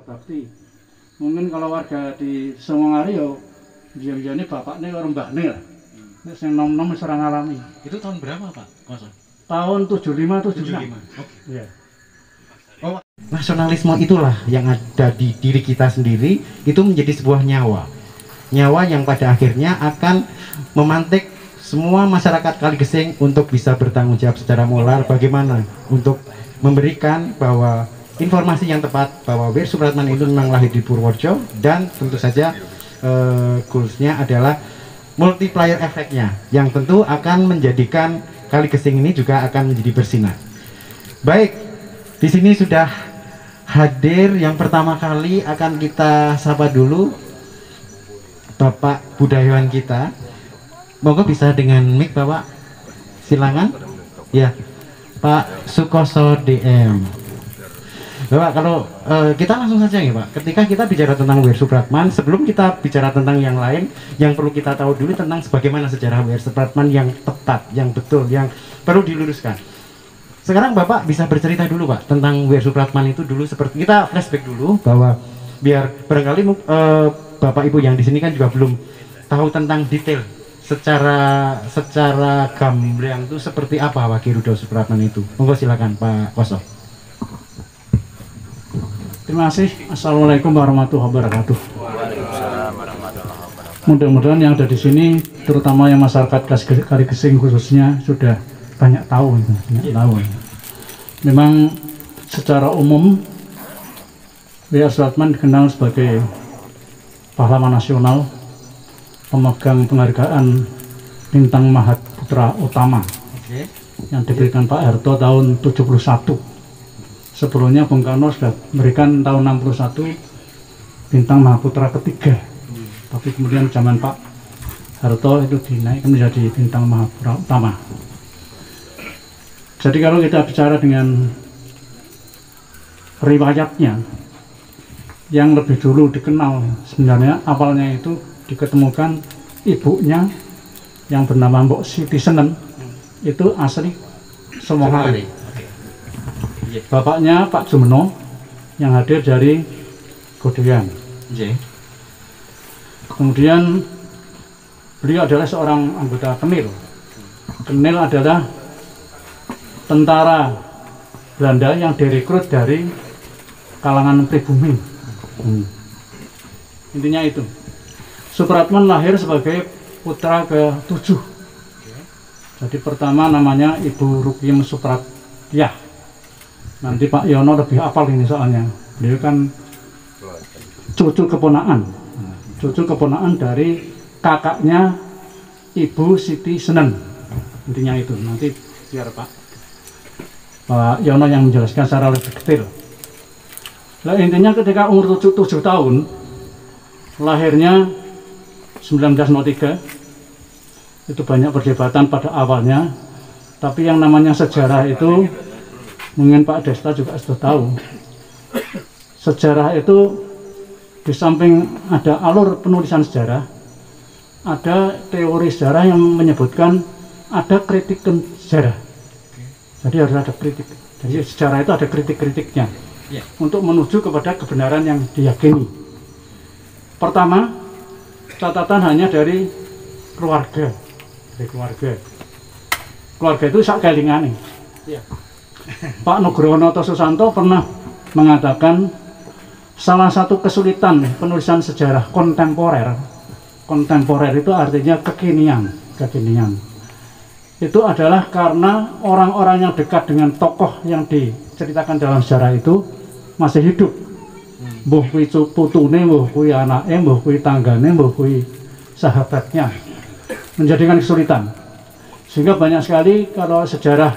Bakti. Mungkin kalau warga di Songongari yo biyen-biyene bapakne karo mbahne lah. Nek sing nom-nom wis ora ngalami. Itu tahun berapa, Pak Koso? Tahun 75 76. Oke. Iya. Oh, nasionalisme itulah yang ada di diri kita sendiri, itu menjadi sebuah nyawa. Nyawa yang pada akhirnya akan memantik semua masyarakat Kaligesing untuk bisa bertanggung jawab secara moral bagaimana untuk memberikan bahwa informasi yang tepat bahwa Wir Supratman itu memang lahir di Purworejo, dan tentu saja goalsnya adalah multiplier efeknya yang tentu akan menjadikan Kaligesing ini juga akan menjadi bersinar. Baik, di sini sudah hadir yang pertama kali, akan kita sapa dulu Bapak budayawan kita. Monggo bisa dengan mic Bapak, silakan. Ya, Pak Sukoso DM. Bapak, kalau kita langsung saja ya Pak, ketika kita bicara tentang Wir Supratman, sebelum kita bicara tentang yang lain, yang perlu kita tahu dulu tentang sebagaimana sejarah Wir Supratman yang tepat, yang betul, yang perlu diluruskan. Sekarang Bapak bisa bercerita dulu Pak tentang Wir Supratman itu dulu, seperti kita flashback dulu, bahwa biar barangkali Bapak Ibu yang di sini kan juga belum tahu tentang detail secara gamblang itu seperti apa Pak Rudo Supratman itu. Monggo silakan Pak Koso. Terima kasih. Assalamualaikum warahmatullahi wabarakatuh. Mudah-mudahan yang ada di sini, terutama yang masyarakat Kaligesing khususnya, sudah banyak tahu. Memang secara umum Wir Supratman dikenal sebagai pahlawan nasional, pemegang penghargaan Bintang Mahaputra Utama yang diberikan Pak Harto tahun 71. Sebelumnya Bung Karno sudah memberikan tahun 61 Bintang Mahaputra ketiga, tapi kemudian zaman Pak Harto itu dinaikkan menjadi Bintang Mahaputra Utama. Jadi kalau kita bicara dengan riwayatnya, yang lebih dulu dikenal sebenarnya awalnya itu diketemukan ibunya yang bernama Mbok Siti Senen, itu asli Songongari. Bapaknya Pak Jumeno yang hadir dari Godean. Kemudian beliau adalah seorang anggota Kenil. Kenil adalah tentara Belanda yang direkrut dari kalangan pribumi. Intinya itu. Supratman lahir sebagai putra ke-7. Jadi pertama namanya Ibu Rukiem Supratyah. Nanti Pak Yono lebih hafal ini soalnya. Beliau kan cucu keponakan dari kakaknya Ibu Siti Senen. Intinya itu. Nanti biar Pak Yono yang menjelaskan secara lebih detail. Nah, intinya ketika umur 7 tahun, lahirnya 1903, itu banyak perdebatan pada awalnya, tapi yang namanya sejarah itu mungkin Pak Desta juga sudah tahu. Sejarah itu di samping ada alur penulisan sejarah, ada teori sejarah yang menyebutkan ada kritikan sejarah. Jadi harus ada kritik. Jadi sejarah itu ada kritik-kritiknya untuk menuju kepada kebenaran yang diyakini. Pertama, catatan hanya dari keluarga. Keluarga itu sak kelingane. Pak Nugroho Susanto pernah mengatakan salah satu kesulitan penulisan sejarah kontemporer itu artinya kekinian, itu adalah karena orang-orang yang dekat dengan tokoh yang diceritakan dalam sejarah itu masih hidup. Mbuh kuwi putune, mbuh kuwi anake, mbuh kuwi tanggane, mbuh kuwi sahabatnya, menjadikan kesulitan. Sehingga banyak sekali kalau sejarah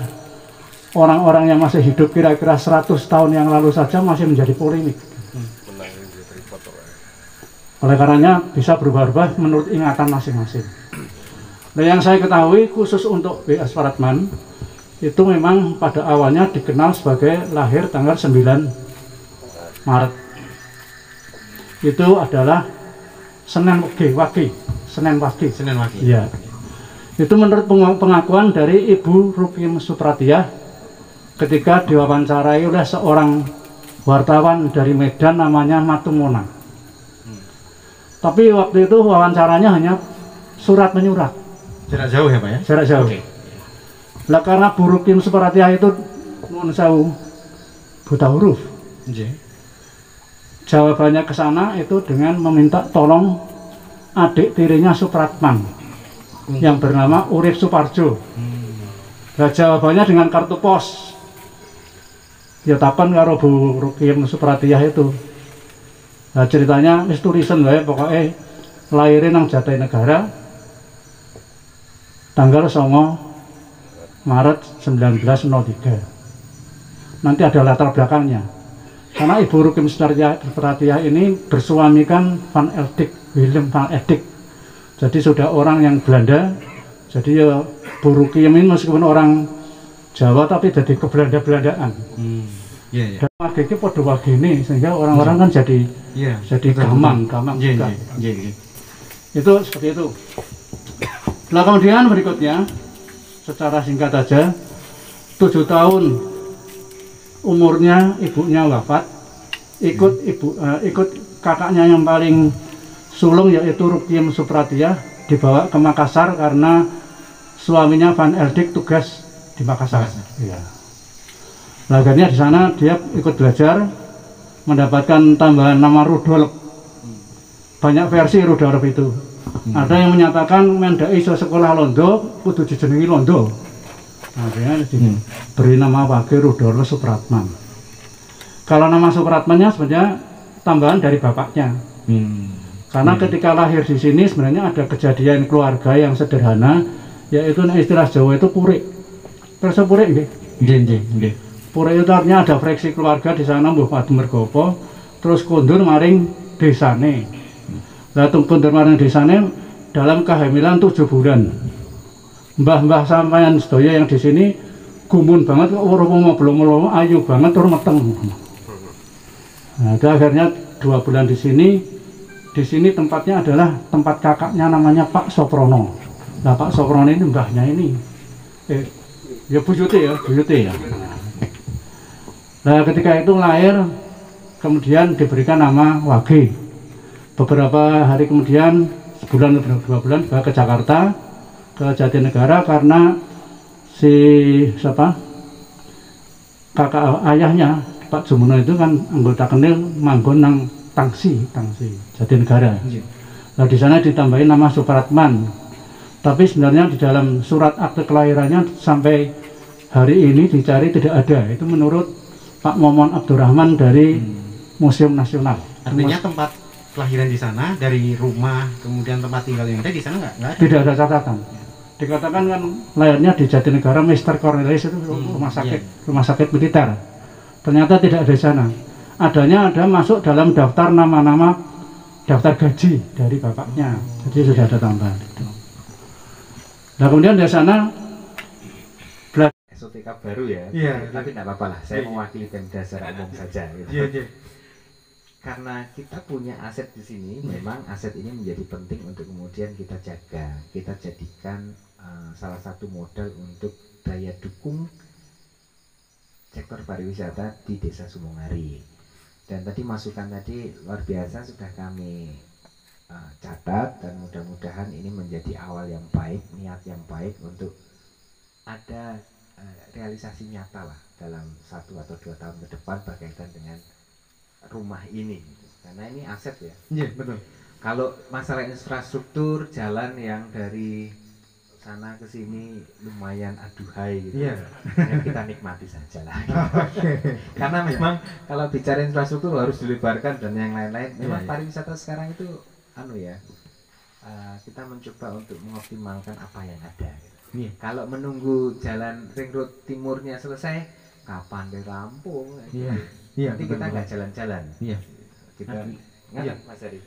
orang-orang yang masih hidup kira-kira 100 tahun yang lalu saja masih menjadi polemik. Oleh karenanya bisa berubah-ubah menurut ingatan masing-masing. Nah, yang saya ketahui khusus untuk Wir Supratman itu memang pada awalnya dikenal sebagai lahir tanggal 9 Maret. Itu adalah Senin Wage. Ya. Itu menurut pengakuan dari Ibu Rukiem Supratyah ketika diwawancarai oleh seorang wartawan dari Medan namanya Matumona. Tapi waktu itu wawancaranya hanya surat menyurat. Jarak jauh ya Pak ya? Jarak jauh. Oke. Lah karena Bu Rukim Supratiah itu nuwun sewu buta huruf. Jawabannya ke sana itu dengan meminta tolong adik tirinya Supratman yang bernama Urip Suparjo. Nah, jawabannya dengan kartu pos. Ya tapan karo Bu Rukim Supratiah itu. Nah, ceritanya wis tulisan wae pokoknya lahirin nang Jatinegara tanggal 9 Maret 1903. Nanti ada latar belakangnya. Karena Ibu Rukim Supratiah ini bersuamikan Van Eldik, Willem Van Eldik. Jadi sudah orang yang Belanda. Jadi ya Bu Rukim ini meskipun orang Jawa tapi jadi ke-Belanda-Belandaan. Dan wageke padha wagene sehingga orang-orang kan jadi gampang juga. Itu seperti itu. Nah kemudian berikutnya secara singkat saja 7 tahun umurnya ibunya wafat, ikut kakaknya yang paling sulung yaitu Rukim Supratiah dibawa ke Makassar karena suaminya Van Eldik tugas di Makassar. Ya. Nah, akhirnya di sana dia ikut belajar, mendapatkan tambahan nama Rudolf. Banyak versi Rudolf itu. Ada yang menyatakan mendak iso sekolah Londo, kudu dijenengi Londo. Akhirnya diberi nama Wage Rudolf Supratman. Kalau nama Supratmannya sebenarnya tambahan dari bapaknya. Karena ketika lahir di sini sebenarnya ada kejadian keluarga yang sederhana, yaitu istilah Jawa itu purik. Terus purik nggih? Nggih. Purik itu artinya ada friksi keluarga di sana mbuh padu mergopo, terus kundur maring desane. Lah kundur maring desane dalam kehamilan 7 bulan. Mbah-mbah sampeyan sedaya yang di sini gumun banget kok ora belum ayu banget tur meteng. Nah, akhirnya 2 bulan di sini tempatnya adalah tempat kakaknya namanya Pak Soprono. Nah, Pak Soprono ini mbahnya ini. Ya buyute ya. Nah, ketika itu lahir kemudian diberikan nama Wage. Beberapa hari kemudian, sebulan atau 2 bulan ke Jakarta, ke Jatinegara karena kakak ayahnya Pak Jumono itu kan anggota Kenil manggon nang Tangsi Jatinegara. Nah, di sana ditambahin nama Supratman. Tapi sebenarnya di dalam surat akte kelahirannya sampai hari ini dicari tidak ada. Itu menurut Pak Momon Abdurrahman dari Museum Nasional. Artinya tempat kelahiran di sana, dari rumah, kemudian tempat tinggal yang ada di sana nggak ada? Tidak ada catatan. Dikatakan kan lahirnya di Jatinegara, Mr. Cornelis itu rumah sakit militer. Ternyata tidak ada di sana. Adanya ada masuk dalam daftar nama-nama daftar gaji dari bapaknya. Jadi sudah ada tambahan itu. Nah kemudian dari sana esotika baru ya, tapi tidak apa-apa lah, saya mewakili Pemda secara umum saja gitu. Karena kita punya aset di sini, memang aset ini menjadi penting untuk kemudian kita jaga, kita jadikan salah satu modal untuk daya dukung sektor pariwisata di Desa Sumongari. Dan tadi masukan tadi luar biasa sudah kami catat, dan mudah-mudahan ini menjadi awal yang baik, niat yang baik untuk ada realisasi nyata lah dalam 1 atau 2 tahun ke depan berkaitan dengan rumah ini gitu. Karena ini aset ya. Iya, betul. Kalau masalah infrastruktur jalan yang dari sana ke sini lumayan aduhai gitu. Iya. Ya, kita nikmati saja lah. Karena memang kalau bicara infrastruktur harus dilebarkan dan yang lain-lain. Memang pariwisata sekarang itu kita mencoba untuk mengoptimalkan apa yang ada gitu. Kalau menunggu jalan ring road timurnya selesai, kapan di rampung? Nanti kita nggak jalan-jalan. Kita Mas Ari.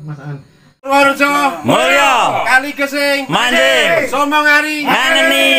Mas An. Purworejo Mulya Kali Gesing Manding Sumongari Ngangeni